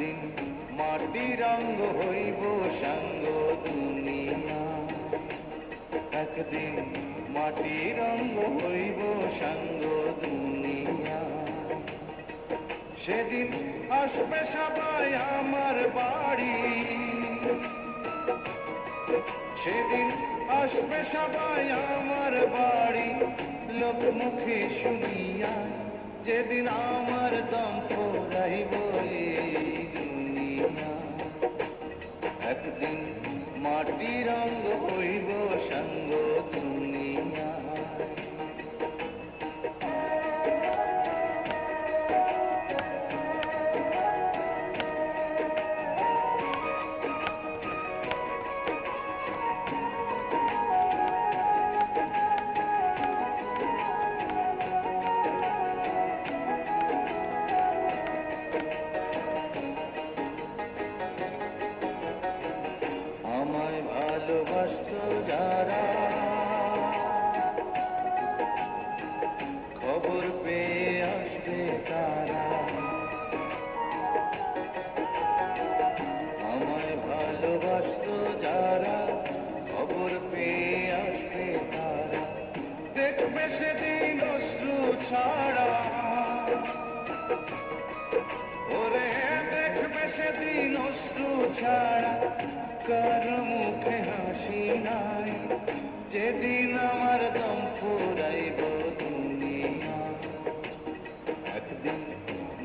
একদিন মাটির রঙ হইব সাঙ্গ দুনিয়া, একদিন মাটির রঙ হইব সাঙ্গ দুনিয়া। সেদিন আসবে সবাই আমার বাড়ি, সেদিন আসবে সবাই আমার বাড়ি, লোক মুখে শুনিয়া যেদিন আমার দম ফুরাইব এই দুনিয়া। একদিন মাটি রঙ হইব সাঙ্গ দুনিয়া। আমায় ভালোবাসত যারা, খবর পেয়ে আসবে তারা। আমায় ভালোবাসত যারা, খবর পেয়ে আসবে তারা। দেখবে সেদিন অশ্রু ছাড়া, ওরে দেখবে সেদিন অশ্রু ছাড়া, কারো মুখে হাসি নাই। যেদিন আমার দম ফুরাইব দুনিয়া, একদিন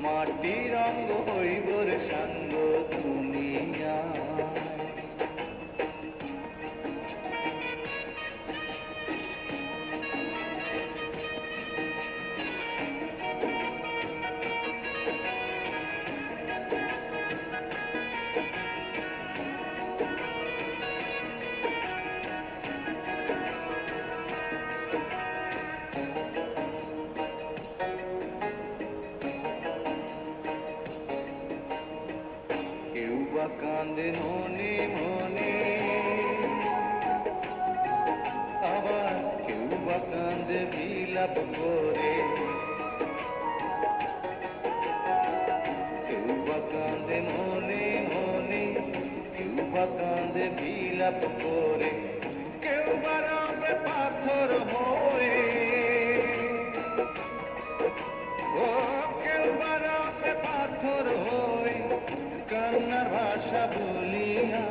মাটি রঙ হইব রে সাঙ্গ দুনিয়া। কেউ বা কান্দে মনে মনে, আবার কেউ বা কান্দে বিলাপ করে। কেউ বা কান্দে মনে মনে, কেউ বা কান্দে বিলাপ করে। কেউ বা রবে পাথর হয়ে, ও কেউ বা রবে পাথর হয়ে, কান্নার ভাষা বলিয়া।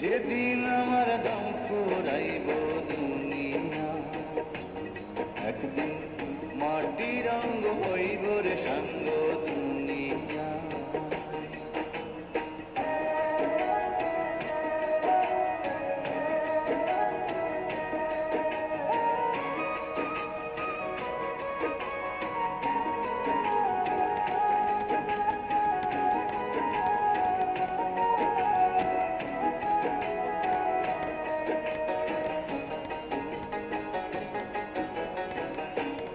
যেদিন আমার দম ফুরাইব দুনিয়া, একদিন মাটি রঙ হইব রে সাঙ্গ দুনিয়া।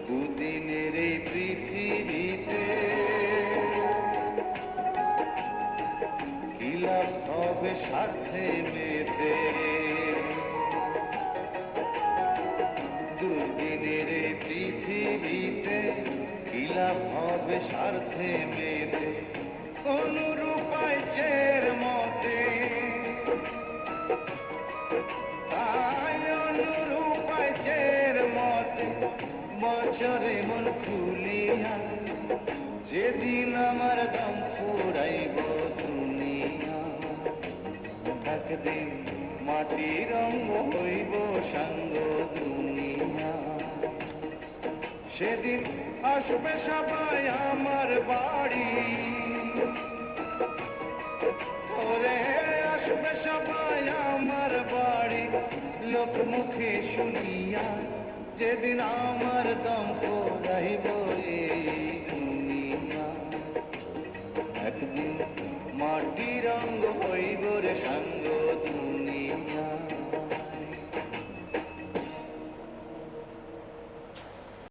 দুদিনের এই পৃথিবীতে কি লাভ হবে স্বার্থে মেতে। দুদিনের এই পৃথিবীতে কি লাভ হবে স্বার্থে মেতে। অনুরূপায় চের মতে, তাই অনুরূপায় চের মতে, বছরে মন খুলিয়া। যেদিন আমার দম ফুরাইব দুনিয়া, একদিন মাটি রঙ হইব সাঙ্গ দুনিয়া। সেদিন আসবে সবাই আমার বাড়ি, ওরে আসবে সবাই আমার বাড়ি, লোক মুখে শুনিয়া যেদিন আমার দম